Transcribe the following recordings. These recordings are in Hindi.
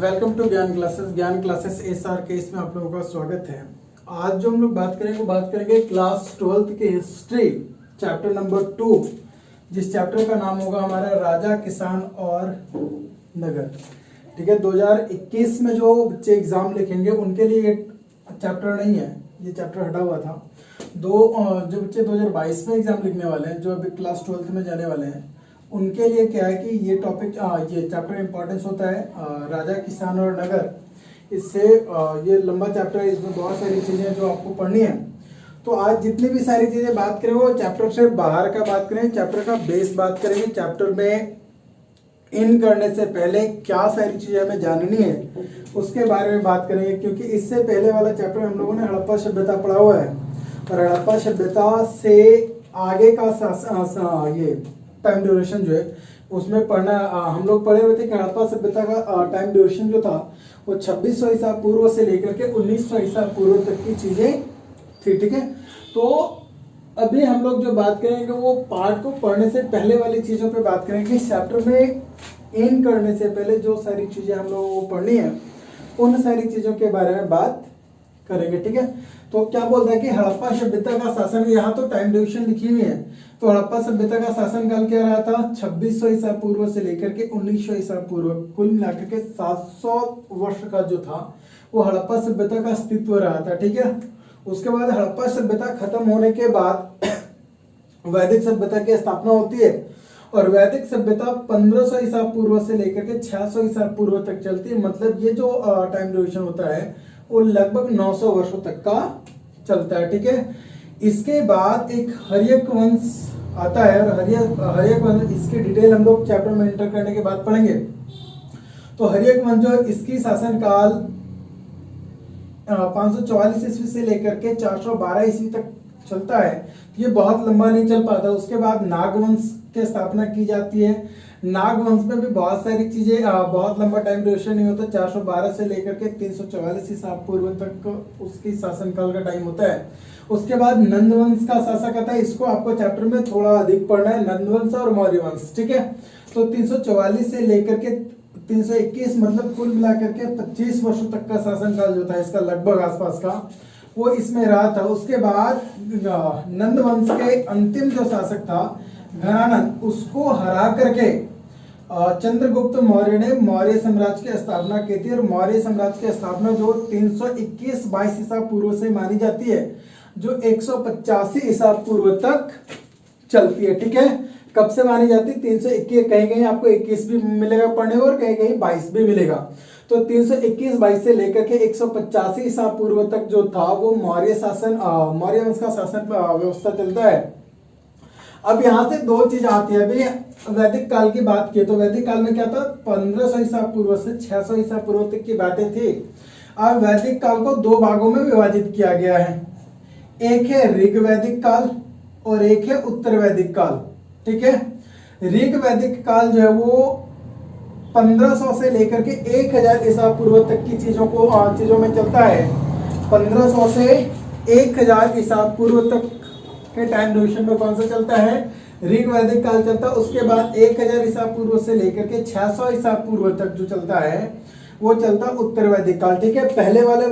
वेलकम टू ज्ञान क्लासेस एसआर के इसमें आप लोगों का स्वागत है। आज जो हम लोग बात करेंगे वो बात करेंगे क्लास 12th की हिस्ट्री चैप्टर नंबर 2, जिस चैप्टर का नाम होगा हमारा राजा, किसान और नगर। ठीक है, 2021 में जो बच्चे एग्जाम लिखेंगे उनके लिए ये चैप्टर नहीं है, ये चैप्टर हटा हुआ था। जो बच्चे 2022 में एग्जाम लिखने वाले हैं, जो अभी क्लास 12th में जाने वाले हैं, उनके लिए क्या है कि ये टॉपिक ये चैप्टर इंपॉर्टेंस होता है राजा, किसान और नगर। इससे ये लंबा चैप्टर है, इसमें बहुत सारी चीजें जो आपको पढ़नी है। तो आज जितनी भी सारी चीजें बात करें वो चैप्टर से बाहर का बात करें, चैप्टर का बेस बात करेंगे। चैप्टर में इन करने से पहले क्या सारी चीजें हमें जाननी है उसके बारे में बात करेंगे, क्योंकि इससे पहले वाला चैप्टर हम लोगों ने हड़प्पा सभ्यता पढ़ा हुआ है और हड़प्पा सभ्यता से आगे का ये टाइम ड्यूरेशन जो है उसमें पढ़ना हम लोग पढ़े हुए थे कि हड़प्पा सभ्यता का टाइम ड्यूरेशन जो था वो 2600 ईसा पूर्व से लेकर के 1900 ईसा पूर्व तक की चीजें थी। ठीक है, तो अभी हम लोग जो बात करेंगे वो पार्ट को पढ़ने से पहले वाली चीजों पे बात करेंगे। चैप्टर में इन करने से पहले जो सारी चीजें हम लोगों को पढ़नी है उन सारी चीजों के बारे में बात करेंगे। ठीक है, तो क्या बोलता है कि हड़प्पा सभ्यता का शासन, यहाँ तो टाइम ड्यूरेशन लिखी हुई है, तो हड़प्पा सभ्यता का शासनकाल क्या रहा था 2600 ईसा पूर्व से लेकर के 1900 ईसा पूर्व, कुल मिलाकर के 700 वर्ष का जो था वो हड़प्पा सभ्यता का अस्तित्व रहा था। ठीक है, उसके बाद हड़प्पा सभ्यता खत्म होने के बाद वैदिक सभ्यता की स्थापना होती है और वैदिक सभ्यता 1500 ईसा पूर्व से लेकर के 600 ईसा पूर्व तक चलती है। मतलब ये जो टाइम ड्यूरेशन होता है वो लगभग 900 वर्षों तक का चलता है। ठीक है, इसके बाद एक हर्यक वंश आता है और हर्यक वंश, इसकी डिटेल हम लोग चैप्टर में एंटर करने के बाद पढ़ेंगे। तो हर्यक वंश जो इसकी शासनकाल 544 ईस्वी से लेकर के 412 ईस्वी तक चलता है। ये बहुत लंबा नहीं चल पाता। उसके बाद नागवंश की स्थापना की जाती है। नागवंश में भी बहुत सारी चीजें, बहुत लंबा टाइम ड्यूरेशन नहीं होता, 412 से लेकर के 344 ईसा पूर्व तक उसकी शासनकाल का टाइम होता है। उसके बाद नंदवंश का शासक आता है, इसको आपको चैप्टर में थोड़ा अधिक पढ़ना है, नंदवंश और मौर्य वंश। ठीक है, तो 344 से लेकर के 321 मतलब कुल मिलाकर के 25 वर्षों तक का शासनकाल जो था इसका लगभग आसपास का, वो इसमें रहा था। उसके बाद नंदवंश के अंतिम जो शासक था घनानंद, उसको हरा करके चंद्रगुप्त मौर्य ने मौर्य साम्राज्य की स्थापना की थी। और मौर्य साम्राज्य की स्थापना जो 321-22 ईसा पूर्व से मानी जाती है, जो 185 ईसा पूर्व तक चलती है। ठीक है, कब से मानी जाती है 321, कहीं कहीं आपको 21 भी मिलेगा पढ़ने और कहीं कहीं 22 भी मिलेगा। तो 321-22 से लेकर के 185 ईसा पूर्व तक जो था वो मौर्य वंश का शासन व्यवस्था चलता है। अब यहाँ से दो चीज आती है। अभी वैदिक काल की बात की तो वैदिक काल में क्या था, 1500 ईसा पूर्व से 600 ईसा पूर्व तक की बातें थी। अब वैदिक काल को दो भागों में विभाजित किया गया है, एक है ऋग वैदिक काल और एक है उत्तर वैदिक काल। ठीक है, ऋग वैदिक काल जो है वो 1500 से लेकर के 1000 ईसा पूर्व तक की चीजों में चलता है। 1500 से 1000 ईसा पूर्व तक के टाइम ड्यूरेशन में कौन सा चलता है, ऋग वैदिक काल चलता है। उसके बाद 1000 ईसा पूर्व से लेकर के 600 ईसा पूर्व तक जो चलता है वो चलता है उत्तर वैदिक काल। ठीक है, पहले वाले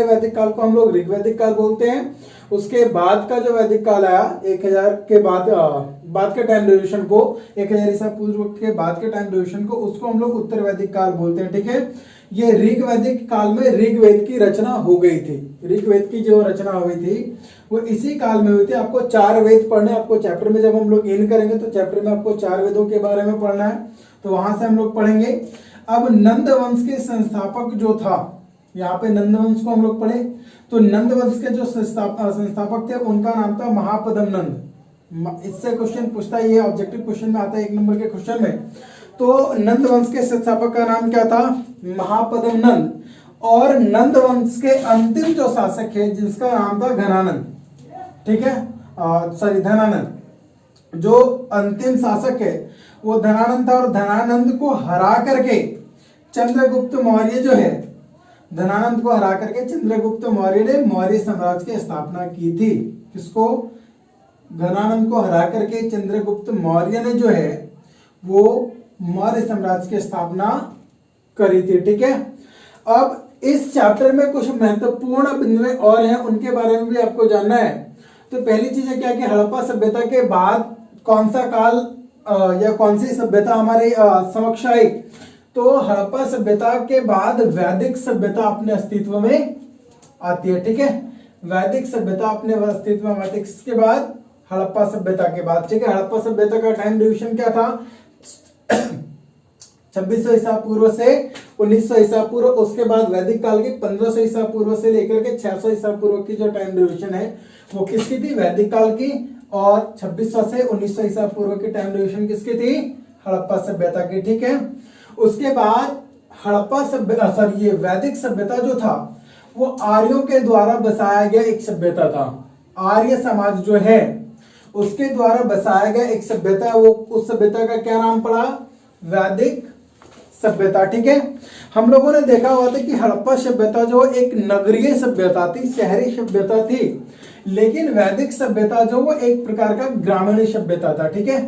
वैदिक काल को हम लोग ऋग वैदिक काल बोलते हैं। उसके बाद का जो वैदिक काल आया 1000 के बाद के टाइम ड्यूरेशन को, 1000 ईसा पूर्व के बाद के टाइम ड्यूरेशन को, उसको हम लोग उत्तर वैदिक काल बोलते हैं। ठीक है, ये ऋग वैदिक काल में ऋग्वेद की रचना हो गई थी। ऋग्वेद की जो रचना हुई थी वो इसी काल में हुई थी। आपको 4 वेद पढ़ने, आपको चैप्टर में जब हम लोग इन करेंगे तो चैप्टर में आपको 4 वेदों के बारे में पढ़ना है, तो वहां से हम लोग पढ़ेंगे। अब नंद वंश के संस्थापक जो था, यहाँ पे नंद वंश को हम लोग पढ़े, तो नंद वंश के जो संस्थापक थे उनका नाम था महापद्म नंद। इससे क्वेश्चन पूछता है, ये ऑब्जेक्टिव क्वेश्चन में आता है 1 नंबर के क्वेश्चन में। तो नंद वंश के संस्थापक का नाम क्या था, महापद्म नंद। और नंद वंश के अंतिम जो शासक है जिसका नाम था घनानंद। ठीक है, सॉरी धनानंद, जो अंतिम शासक है वो धनानंद था। और धनानंद को हरा करके चंद्रगुप्त मौर्य जो है, धनानंद को हरा करके चंद्रगुप्त मौर्य ने मौर्य साम्राज्य की स्थापना की थी। किसको, घनानंद को हरा करके चंद्रगुप्त मौर्य ने जो है वो मौर्य साम्राज्य की स्थापना करी थी। ठीक है, अब इस चैप्टर में कुछ महत्वपूर्ण बिंदुएं और हैं, उनके बारे में भी आपको जानना है। तो पहली चीज है क्या कि हड़प्पा सभ्यता के बाद कौन सा काल या कौन सी सभ्यता हमारे समक्ष आई। तो हड़प्पा सभ्यता के बाद वैदिक सभ्यता अपने अस्तित्व में आती है। ठीक है, वैदिक सभ्यता अपने अस्तित्व में आती है किसके बाद, हड़प्पा सभ्यता के बाद। ठीक है, हड़प्पा सभ्यता का टाइम ड्यूरेशन क्या था 2600 ईसा पूर्व से 1900 ईसा पूर्व। उसके बाद वैदिक काल की 1500 ईसा पूर्व से लेकर के 600 ईसा पूर्व की जो टाइम ड्यूरेशन है वो किसकी थी, वैदिक काल की। और 2600 से 1900 ईसा पूर्व की टाइम ड्यूरेशन किसकी थी, हड़प्पा सभ्यता की। ठीक है, उसके बाद हड़प्पा सभ्यता सॉरी ये वैदिक सभ्यता जो था वो आर्यों के द्वारा बसाया गया एक सभ्यता था। आर्य समाज जो है उसके द्वारा बसाया गया एक सभ्यता, वो उस सभ्यता का क्या नाम पड़ा, वैदिक सभ्यता। ठीक है, हम लोगों ने देखा हुआ था कि हड़प्पा सभ्यता जो एक नगरीय सभ्यता थी, शहरी सभ्यता थी, लेकिन वैदिक सभ्यता जो वो एक प्रकार का ग्रामीण सभ्यता था। ठीक है,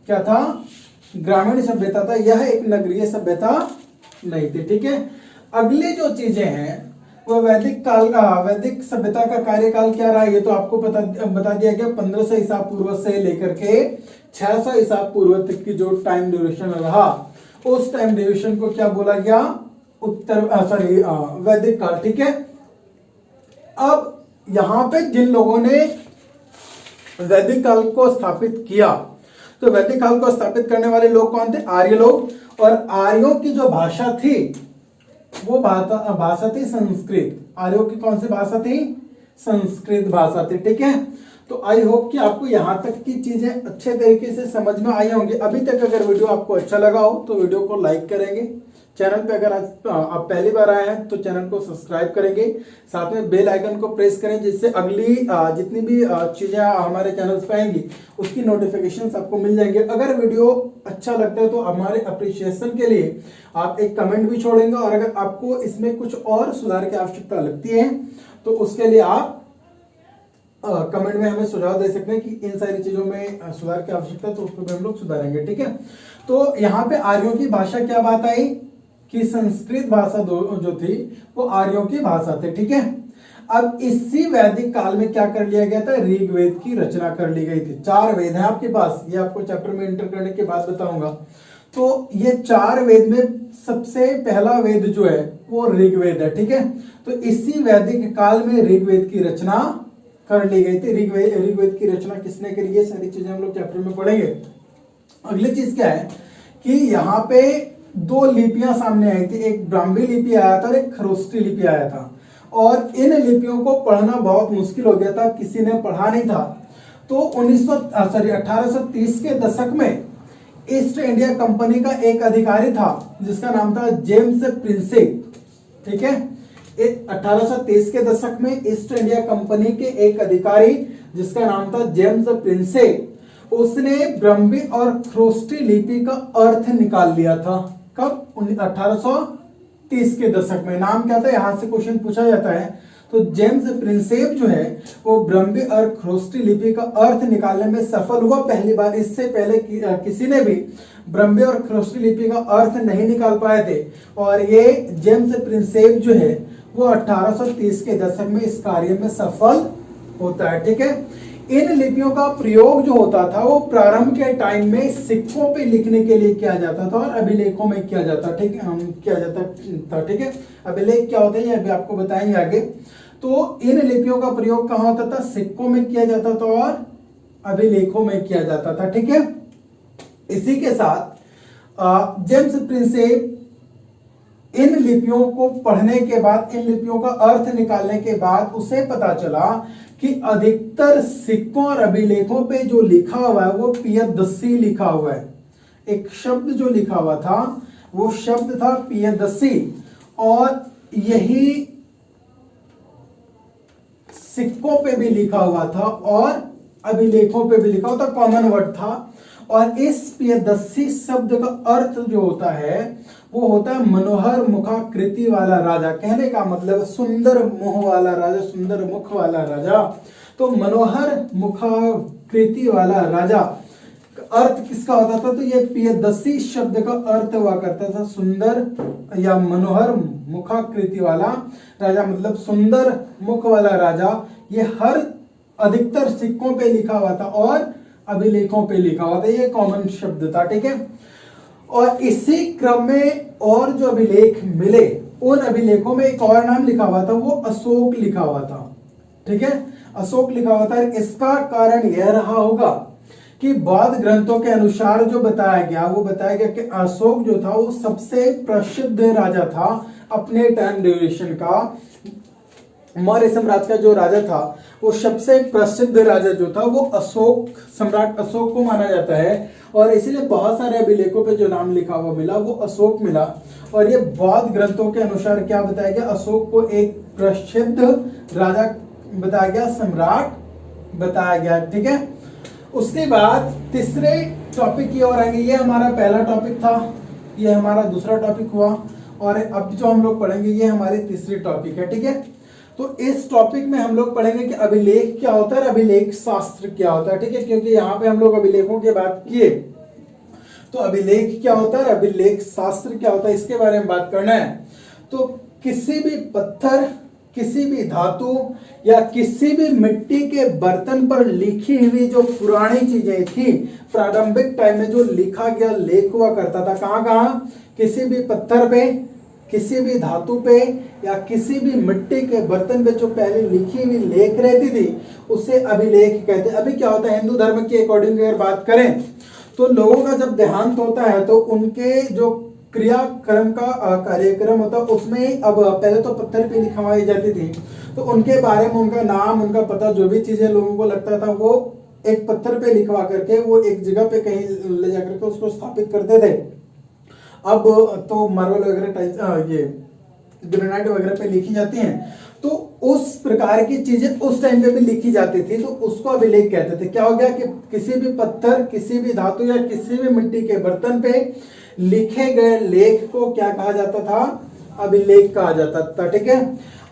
क्या था, ग्रामीण सभ्यता था, यह एक नगरीय सभ्यता नहीं थी। ठीक है, अगली जो चीजें हैं वो वैदिक काल का, वैदिक सभ्यता का कार्यकाल क्या रहा ये तो आपको बता दिया गया। 1500 ईसा पूर्व से लेकर के 600 ईसा पूर्व तक की जो टाइम ड्यूरेशन रहा उस टाइम ड्यूरेशन को क्या बोला गया, वैदिक काल। ठीक है, अब यहां पे जिन लोगों ने वैदिक काल को स्थापित किया, तो वैदिक काल को स्थापित करने वाले लोग कौन थे, आर्य लोग। और आर्यों की जो भाषा थी वो भाषा थी संस्कृत। आर्यों की कौन सी भाषा थी, संस्कृत भाषा थी। ठीक है, तो आई होप कि आपको यहां तक की चीजें अच्छे तरीके से समझ में आई होंगी। अभी तक अगर वीडियो आपको अच्छा लगा हो तो वीडियो को लाइक करेंगे, चैनल पे अगर आप पहली बार आए हैं तो चैनल को सब्सक्राइब करेंगे, साथ में बेल आइकन को प्रेस करें जिससे अगली जितनी भी चीजें हमारे चैनल पे आएंगी उसकी नोटिफिकेशन आपको मिल जाएंगे। अगर वीडियो अच्छा लगता है तो हमारे अप्रिशिएशन के लिए आप एक कमेंट भी छोड़ेंगे, और अगर आपको इसमें कुछ और सुधार की आवश्यकता लगती है तो उसके लिए आप कमेंट में हमें सुझाव दे सकते हैं कि इन सारी चीजों में सुधार की आवश्यकता है, तो उसको भी हम लोग सुधारेंगे। ठीक है, तो यहाँ पे आर्यों की भाषा क्या बात आई कि संस्कृत भाषा जो थी वो आर्यों की भाषा थी। ठीक है, अब इसी वैदिक काल में क्या कर लिया गया था, ऋग्वेद की रचना कर ली गई थी। 4 वेद हैं आपके पास, ये आपको चैप्टर में एंटर करने के बाद बताऊंगा। तो ये 4 वेद में सबसे पहला वेद जो है वो ऋग्वेद है। ठीक है, तो इसी वैदिक काल में ऋग्वेद की रचना कर ली गई थी। ऋग्वेद की रचना किसने करी, ये सारी चीजें हम लोग चैप्टर में पढ़ेंगे। अगली चीज क्या है कि यहाँ पे 2 लिपियां सामने आई थी, एक ब्राह्मी लिपि आया था और एक खरोष्टी लिपि आया था, और इन लिपियों को पढ़ना बहुत मुश्किल हो गया था, किसी ने पढ़ा नहीं था। तो 1830 के दशक में ईस्ट इंडिया कंपनी का एक अधिकारी था जिसका नाम था जेम्स प्रिंसेप। ठीक है, 1830 के दशक में ईस्ट इंडिया कंपनी के एक अधिकारी जिसका नाम था जेम्स प्रिंसेप, उसने ब्राह्मी और खरोष्टी लिपि का अर्थ निकाल लिया था। कब, 1830 के दशक में। नाम क्या था, यहां से क्वेश्चन पूछा जाता है। तो जेम्स प्रिंसेप जो है वो ब्राह्मी और खरोष्टी लिपि का अर्थ निकालने में सफल हुआ पहली बार। इससे पहले किसी ने भी ब्राह्मी और खरोष्टी लिपि का अर्थ नहीं निकाल पाए थे, और ये जेम्स प्रिंसेप जो है वो 1830 के दशक में इस कार्य में सफल होता है। ठीक है, इन लिपियों का प्रयोग जो होता था वो प्रारंभ के टाइम में सिक्कों पे लिखने के लिए किया जाता था और अभिलेखों में किया जाता। ठीक है, किया जाता था। ठीक है, अभिलेख क्या होते हैं ये अभी आपको बताएंगे आगे। तो इन लिपियों का प्रयोग कहाँ होता था, सिक्कों में किया जाता था और अभिलेखों में किया जाता था। ठीक है, इसी के साथ जेम्स प्रिंसेप इन लिपियों को पढ़ने के बाद, इन लिपियों का अर्थ निकालने के बाद उसे पता चला कि अधिकतर सिक्कों और अभिलेखों पे जो लिखा हुआ है वो पियदस्सी लिखा हुआ है। एक शब्द जो लिखा हुआ था वो शब्द था पियदस्सी, और यही सिक्कों पे भी लिखा हुआ था और अभिलेखों पे भी लिखा हुआ था, कॉमन वर्ड था। और इस पियदस्सी शब्द का अर्थ जो होता है वो होता है मनोहर मुखाकृति वाला राजा। कहने का मतलब सुंदर मुख वाला राजा, सुंदर मुख वाला राजा। तो मनोहर मुखाकृति वाला राजा अर्थ किसका होता था, तो ये प्रियदर्शी शब्द का अर्थ हुआ करता था सुंदर या मनोहर मुखाकृति वाला राजा, मतलब सुंदर मुख वाला राजा। ये हर अधिकतर सिक्कों पे लिखा हुआ था और अभिलेखों पे लिखा हुआ था, ये कॉमन शब्द था, ठीक है। और इसी क्रम में और जो अभिलेख मिले, उन अभिलेखों में एक और नाम लिखा हुआ था, वो अशोक लिखा हुआ था, ठीक है, अशोक लिखा हुआ था। इसका कारण यह रहा होगा कि बौद्ध ग्रंथों के अनुसार जो बताया गया, वो बताया गया कि अशोक जो था वो सबसे प्रसिद्ध राजा था अपने टाइम ड्यूरेशन का। मौर्य साम्राज्य का जो राजा था वो सबसे प्रसिद्ध राजा जो था वो अशोक, सम्राट अशोक को माना जाता है। और इसलिए बहुत सारे अभिलेखों पे जो नाम लिखा हुआ मिला वो अशोक मिला। और ये बौद्ध ग्रंथों के अनुसार क्या बताया गया, अशोक को एक प्रसिद्ध राजा बताया गया, सम्राट बताया गया, ठीक है। उसके बाद तीसरे टॉपिक की ओर आएंगे। ये हमारा पहला टॉपिक था, ये हमारा दूसरा टॉपिक हुआ, और अब जो हम लोग पढ़ेंगे ये हमारी तीसरी टॉपिक है, ठीक है। तो इस टॉपिक में हम लोग पढ़ेंगे कि अभिलेख क्या होता है, अभिलेख शास्त्र क्या होता है, ठीक है। क्योंकि यहाँ पे हम लोग अभिलेखों की बात किए, तो अभिलेख क्या होता है, अभिलेख शास्त्र क्या होता है, इसके बारे में बात करना है। तो किसी भी पत्थर, किसी भी धातु या किसी भी मिट्टी के बर्तन पर लिखी हुई जो पुरानी चीजें थी, प्रारंभिक टाइम में जो लिखा गया लेख हुआ करता था, कहाँ कहाँ, किसी भी पत्थर पे, किसी भी धातु पे या किसी भी मिट्टी के बर्तन पे जो पहले लिखी हुई लेख रहती थी उसे अभिलेख कहते हैं। अभी क्या होता है, हिंदू धर्म के अकॉर्डिंग अगर बात करें तो लोगों का जब देहांत होता है तो उनके जो क्रियाक्रम का कार्यक्रम होता है उसमें, अब पहले तो पत्थर पे लिखवाई जाती थी, तो उनके बारे में उनका नाम, उनका पता, जो भी चीजें लोगों को लगता था वो एक पत्थर पे लिखवा करके वो एक जगह पे कहीं ले जाकर के उसको स्थापित करते थे। अब तो मार्बल वगैरह, ये ग्रेनाइट वगैरह पे लिखी जाती हैं, तो उस प्रकार की चीजें उस टाइम पे भी लिखी जाती थी, तो उसको अभिलेख कहते थे। क्या हो गया कि किसी भी पत्थर, किसी भी धातु या किसी भी मिट्टी के बर्तन पे लिखे गए लेख को क्या कहा जाता था, अभिलेख कहा जाता था, ठीक है।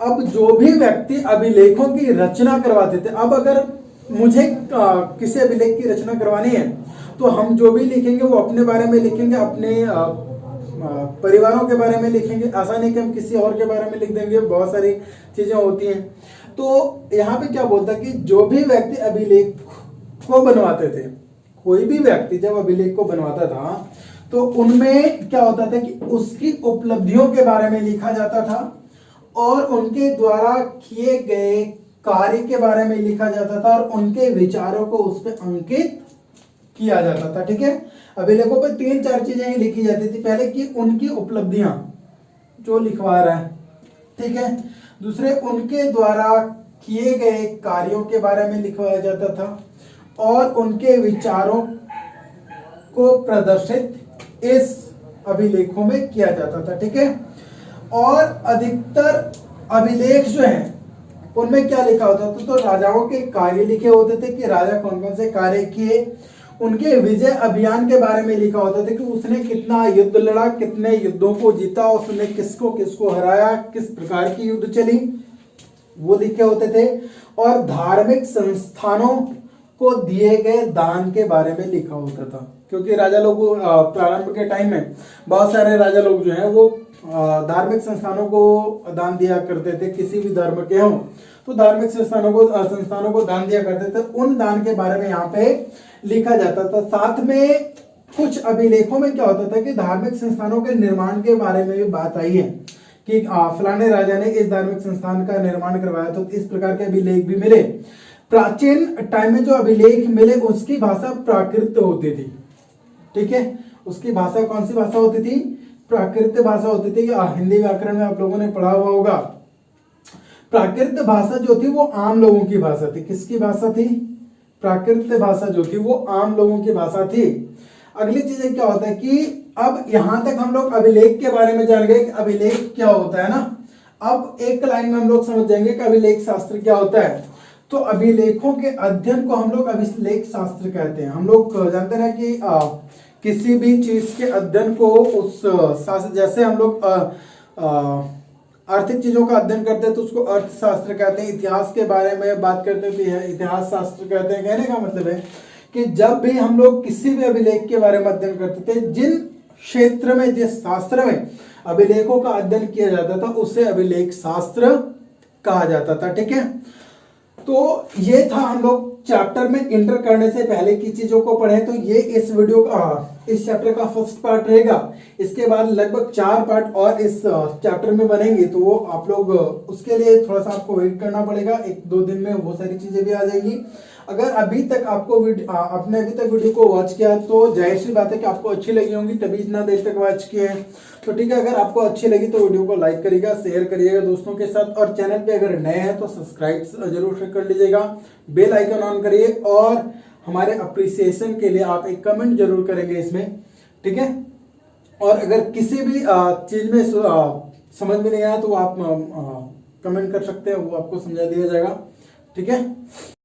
अब जो भी व्यक्ति अभिलेखों की रचना करवाते थे, अब अगर मुझे किसी अभिलेख की रचना करवानी है तो हम जो भी लिखेंगे वो अपने बारे में लिखेंगे, अपने परिवारों के बारे में लिखेंगे। ऐसा नहीं कि हम किसी और के बारे में लिख देंगे, बहुत सारी चीजें होती हैं। तो यहाँ पे क्या बोलता है कि जो भी व्यक्ति अभिलेख को बनवाते थे, कोई भी व्यक्ति जब अभिलेख को बनवाता था तो उनमें क्या होता था कि उसकी उपलब्धियों के बारे में लिखा जाता था और उनके द्वारा किए गए कार्य के बारे में लिखा जाता था और उनके विचारों को उस पर अंकित किया जाता था, ठीक है। अभिलेखों पर 3-4 चीजें ही लिखी जाती थी। पहले कि उनकी उपलब्धियां जो लिखवा रहा है, ठीक है। दूसरे, उनके द्वारा किए गए कार्यों के बारे में लिखवाया जाता था और उनके विचारों को प्रदर्शित इस अभिलेखों में किया जाता था, ठीक है। और अधिकतर अभिलेख जो हैं उनमें क्या लिखा होता था, तो राजाओं के कार्य लिखे होते थे कि राजा कौन कौन से कार्य किए, उनके विजय अभियान के बारे में लिखा होता था कि उसने कितना युद्ध लड़ा, कितने युद्धों को जीता, उसने किसको किसको हराया, किस प्रकार की युद्ध चली, वो लिखे होते थे। और धार्मिक संस्थानों को दिए गए दान के बारे में लिखा होता था, क्योंकि राजा लोग प्रारंभ के टाइम में बहुत सारे राजा लोग जो हैं वो धार्मिक संस्थानों को दान दिया करते थे। किसी भी धर्म के हों तो धार्मिक संस्थानों को दान दिया करते थे। उन दान के बारे में यहाँ पे लिखा जाता था। साथ में कुछ अभिलेखों में क्या होता था कि धार्मिक संस्थानों के निर्माण के बारे में भी बात आई है कि फलाने राजा ने इस धार्मिक संस्थान का निर्माण करवाया, तो इस प्रकार के अभिलेख भी मिले। प्राचीन टाइम में जो अभिलेख मिले उसकी भाषा प्राकृत होती थी, ठीक है। उसकी भाषा कौन सी भाषा होती थी, प्राकृत भाषा होती थी। हिंदी व्याकरण में आप लोगों ने पढ़ा हुआ होगा। प्राकृत भाषा जो थी वो आम लोगों की भाषा थी। किसकी भाषा थी, प्राकृत भाषा जो थी वो आम लोगों की भाषा थी। अगली चीज क्या होता है कि अब यहां तक हम लोग अभिलेख के बारे में जान गए कि अभिलेख क्या होता है ना। अब एक लाइन में हम लोग समझ जाएंगे कि अभिलेख शास्त्र क्या होता है। तो अभिलेखों के अध्ययन को हम लोग अभिलेख शास्त्र कहते हैं। हम लोग जानते हैं कि किसी भी चीज के अध्ययन को उस शास्त्र, जैसे हम लोग आर्थिक चीजों का अध्ययन करते हैं तो उसको अर्थशास्त्र कहते हैं। इतिहास के बारे में बात करते हैं तो इतिहास शास्त्र कहते हैं। कहने का मतलब है कि जब भी हम लोग किसी भी अभिलेख के बारे में अध्ययन करते थे, जिन क्षेत्र में, जिस शास्त्र में अभिलेखों का अध्ययन किया जाता था उसे अभिलेख शास्त्र कहा जाता था। ठीक है, तो ये था हम लोग चैप्टर में इंटर करने से पहले की चीजों को पढ़े। तो ये इस वीडियो का, इस चैप्टर का फर्स्ट पार्ट रहेगा। इसके बाद लगभग 4 पार्ट और इस चैप्टर में बनेंगे, तो वो आप लोग उसके लिए थोड़ा सा आपको वेट करना पड़ेगा। 1-2 दिन में वो सारी चीजें भी आ जाएगी। अगर अभी तक आपको आपने अभी तक वीडियो को वॉच किया तो जाहिर सी बात है कि आपको अच्छी लगी होंगी, तभी इतना देर तक वॉच किए हैं। तो ठीक है, अगर आपको अच्छी लगी तो वीडियो को लाइक करिएगा, शेयर करिएगा दोस्तों के साथ, और चैनल पे अगर नए हैं तो सब्सक्राइब जरूर कर लीजिएगा, बेल आइकन ऑन करिए, और हमारे अप्रिसिएशन के लिए आप एक कमेंट जरूर करेंगे इसमें। ठीक है, और अगर किसी भी चीज में समझ में नहीं आया तो आप कमेंट कर सकते हैं, वो आपको समझा दिया जाएगा। ठीक है।